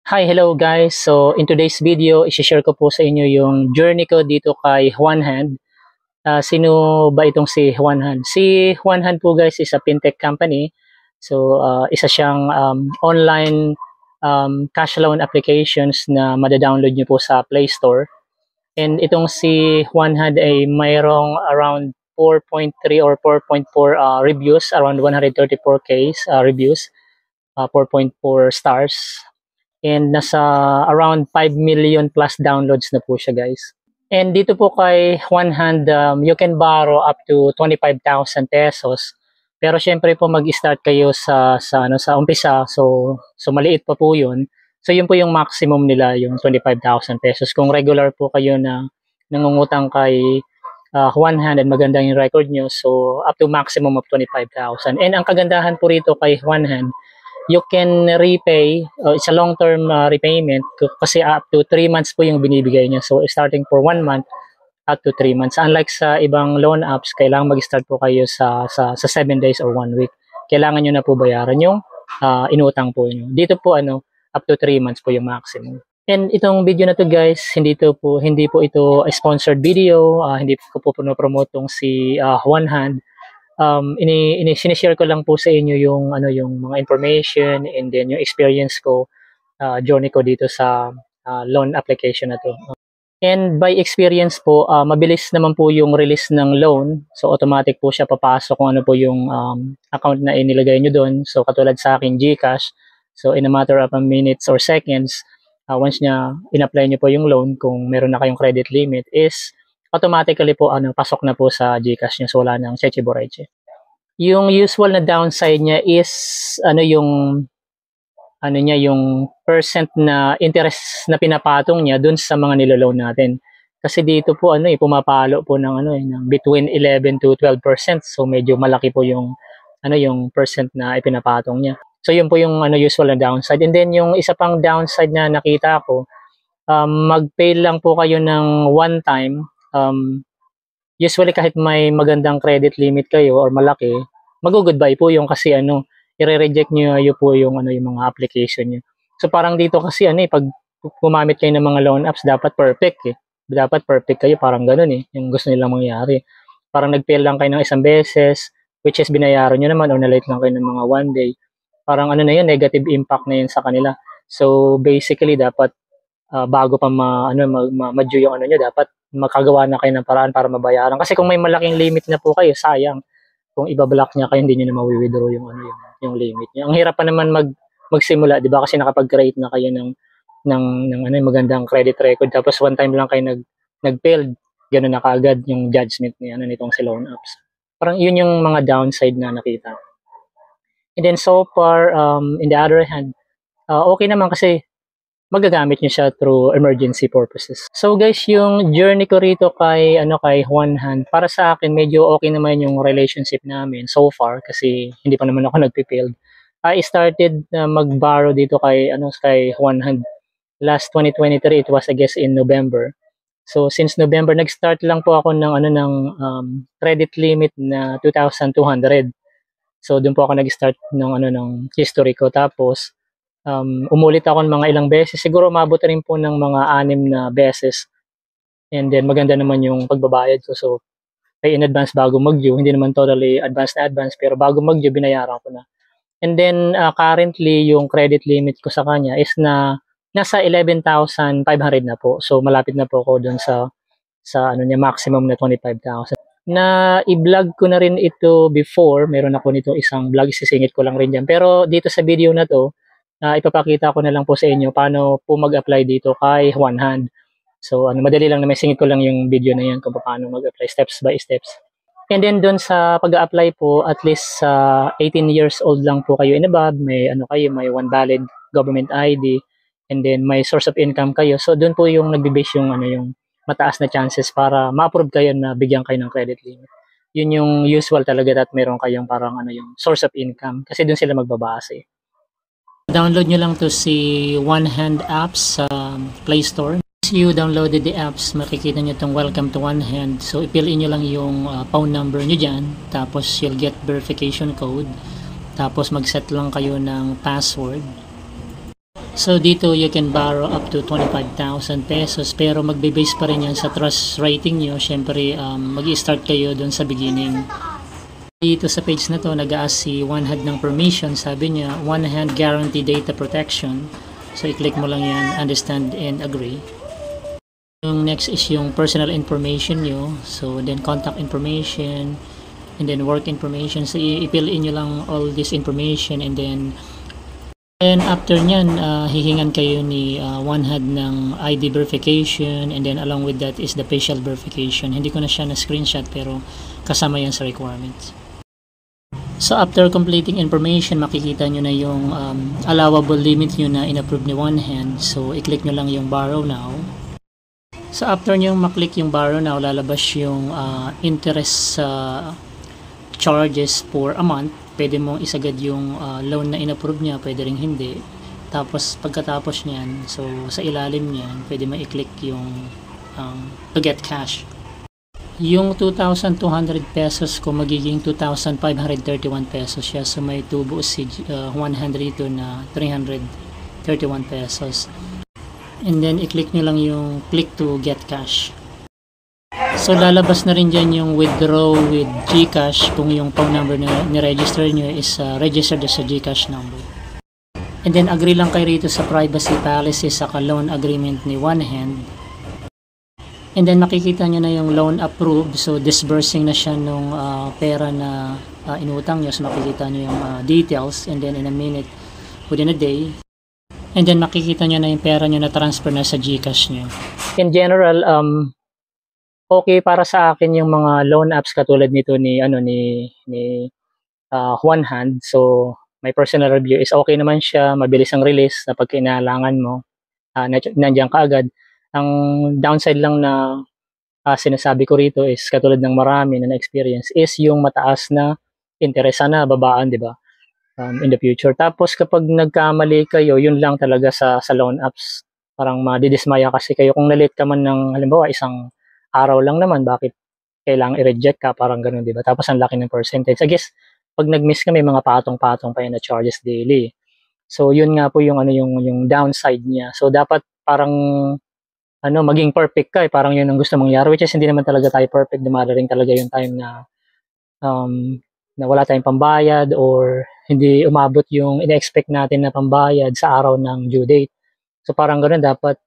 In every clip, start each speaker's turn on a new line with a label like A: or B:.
A: Hi, hello guys. So in today's video, i-share ko po sa inyo yung journey ko dito kay Juan Hand. Sino ba itong si Juan Hand? Si Juan Hand po guys is a fintech company. So isa siyang online cash loan applications na mada-download nyo po sa Play Store. And itong si Juan Hand ay mayroong around 4.3 or 4.4 reviews, around 134k reviews, 4.4 stars. And nasa around 5 million plus downloads na po siya guys. And dito po kay Juan Hand, you can borrow up to 25,000 pesos. Pero syempre po mag-start kayo sa umpisa, so maliit pa po 'yun. So yun po yung maximum nila, yung 25,000 pesos. Kung regular po kayo na nangungutang kay Juan Hand and maganda yung record nyo, so up to maximum of 25,000. And ang kagandahan po rito kay Juan Hand, you can repay, it's a long-term repayment kasi up to 3 months po yung binibigay niya. So starting for 1 month up to 3 months. Unlike sa ibang loan apps, kailangan mag-start po kayo sa 7 days or 1 week. Kailangan nyo na po bayaran yung inutang po nyo. Dito po up to 3 months po yung maximum. And itong video na to guys, hindi po ito a sponsored video, hindi ko po promote tong si Juan Hand. Sinishare ko lang po sa inyo yung mga information and then yung experience ko, journey ko dito sa loan application na to. And by experience po, mabilis naman po yung release ng loan. So automatic po siya papasok kung ano po yung account na inilagay nyo doon. So katulad sa akin, GCash. So in a matter of minutes or seconds, once niya in-apply nyo po yung loan, kung meron na kayong credit limit, is automatically po pasok na po sa GCash niya, so wala nang cheche boreche. Yung usual na downside niya is yung percent na interest na pinapatong niya dun sa mga niloloan natin. Kasi dito po pumapalo po ng between 11 to 12%. So medyo malaki po yung percent na ipinapatong niya. So yun po yung usual na downside. And then yung isa pang downside na nakita ko, mag-pay lang po kayo ng one time. Usually kahit may magandang credit limit kayo or malaki, mag-goodbye po yung kasi i-reject nyo po yung mga application nyo. So parang dito kasi pag gumamit kayo ng mga loan apps, dapat perfect Dapat perfect kayo, parang ganun yung gusto nilang mangyari. Parang nag-fail lang kayo ng isang beses, which is binayaran nyo naman or na-late lang kayo ng mga 1 day. Parang negative impact na yun sa kanila. So basically dapat bago pa ma-due yung nyo, dapat makagawa na kayo ng paraan para mabayaran. Kasi kung may malaking limit na po kayo, sayang. Kung ibablock niya kayo, hindi niyo na mawi-withdraw yung limit niya. Ang hirap pa naman magsimula, 'di ba? Kasi nakapag-create na kayo ng magandang credit record, tapos one time lang kayo nag-failed, ganoon na kaagad yung judgment ni nitong si loan apps. Parang yun yung mga downside na nakita. And then so far, in the other hand, okay naman kasi magagamit niyo siya through emergency purposes. So guys, yung journey ko rito kay Juan Hand, para sa akin medyo okay naman yung relationship namin so far kasi hindi pa naman ako nagpi-failed. I started mag-borrow dito kay Juan Hand last 2023. It was I guess in November. So since November nag-start lang po ako ng credit limit na 2,200. So doon po ako nag-start ng history ko, tapos umulit ako ng mga ilang beses. Siguro umabot rin po ng mga 6 na beses. And then maganda naman yung pagbabayad ko. So pay in advance bago mag-due. Hindi naman totally advance, pero bago mag-due, binayaran ko na. And then currently yung credit limit ko sa kanya is nasa 11,500 na po. So malapit na po ako doon sa maximum na 25,000. Na i-vlog ko na rin ito before. Meron ako nito isang vlog, isisingit ko lang rin dyan. Pero dito sa video na to, ipapakita ko na lang po sa inyo paano po mag-apply dito kay Juan Hand. So madali lang, na may singit ko lang yung video na yan kung paano mag-apply steps by steps. And then doon sa pag-apply po, at least 18 years old lang po kayo and above, may may one valid government ID, and then may source of income kayo. So doon po yung nagbe-base yung yung mataas na chances para ma-approve kayo na bigyan kayo ng credit limit. Yun yung usual talaga, that meron kayong parang yung source of income, kasi doon sila magbabase. Download nyo lang to si Juan Hand apps sa Play Store. Once you downloaded the apps, makikita nyo itong Welcome to Juan Hand. So i-fill in nyo lang yung phone number nyo dyan, tapos you'll get verification code, tapos mag-set lang kayo ng password. So dito you can borrow up to 25,000 pesos pero magbe-base pa rin yan sa trust rating nyo. Syempre mag-i-start kayo doon sa beginning. Dito sa page na to nag-a-ask si One Hand ng permission. Sabi niya One Hand guarantee data protection. So i-click mo lang yan, understand and agree. Yung next is yung personal information nyo. So then contact information and then work information. So i-fill in nyo lang all this information and then after nyan, hihingan kayo ni One Hand ng ID verification and then along with that is the facial verification. Hindi ko na siya na screenshot pero kasama yan sa requirements. So after completing information, makikita nyo na yung allowable limit nyo na in-approve ni One Hand. So i-click nyo lang yung borrow now. So after nyo maklik yung borrow now, lalabas yung interest charges for a month. Pwede mong isagad yung loan na in-approve niya, pwede rin hindi. Tapos pagkatapos niyan, so sa ilalim niyan, pwede mo i-click yung to get cash. Yung 2,200 pesos ko magiging 2,531 pesos siya. So may tubo si 100 dito na 331 pesos. And then i-click nyo lang yung click to get cash. So lalabas na rin dyan yung withdraw with GCash kung yung phone number na ni-register nyo is registered as a GCash number. And then agree lang kayo rito sa privacy policy sa loan agreement ni One Hand. And then makikita nyo na yung loan approved. So disbursing na siya nung pera na inutang nyo. So makikita nyo yung details and then in a minute, within a day. And then makikita nyo na yung pera nyo na transfer na sa GCash nyo. In general, okay para sa akin yung mga loan apps katulad nito ni One Hand. So my personal review is okay naman siya, mabilis ang release na pag kinailangan mo, nandiyan ka agad. Ang downside lang na sinasabi ko rito is katulad ng marami na na-experience is yung mataas na interest na babaan, di ba? In the future. Tapos kapag nagkamali kayo, yun lang talaga sa loan apps. Parang madidismaya kasi kayo kung na-late ka man ng halimbawa isang araw lang naman, bakit kailangang i-reject ka, parang ganun, di ba? Tapos ang laki ng percentage. I guess pag nag-miss ka may mga patong-patong pa yun na charges daily. So yun nga po yung yung downside niya. So dapat parang maging perfect ka, parang yun ang gusto mong mangyari, which is hindi naman talaga tayo perfect. Dumarating talaga yung time na wala tayong pambayad or hindi umabot yung ina-expect natin na pambayad sa araw ng due date. So parang ganoon dapat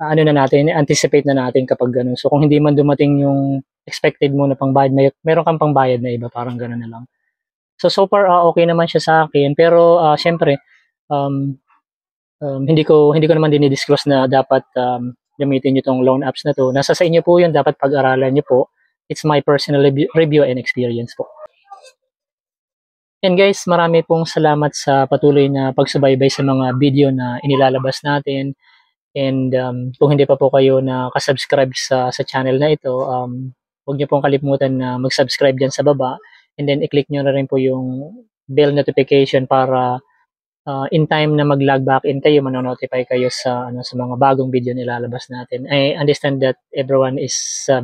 A: anticipate na natin kapag ganun. So kung hindi man dumating yung expected mo na pangbayad, meron kang pangbayad na iba, parang ganoon na lang. So far okay naman siya sa akin, pero syempre hindi ko naman dinidisclose na dapat gamitin niyo tong loan apps na to. Nasa sa inyo po 'yun, dapat pag-aralan niyo po. It's my personal review and experience po. And guys, marami pong salamat sa patuloy na pagsubaybay sa mga video na inilalabas natin. And kung hindi pa po kayo nakasubscribe sa channel na ito, huwag niyo pong kalimutan na mag-subscribe dyan sa baba. And then i-click niyo na rin po yung bell notification para in time na mag-log back in kayo, manonotify kayo sa mga bagong video na ilalabas natin. I understand that everyone is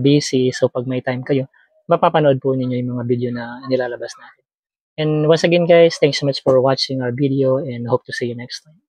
A: busy, so pag may time kayo, mapapanood po ninyo yung mga video na nilalabas natin. And once again guys, thanks so much for watching our video and hope to see you next time.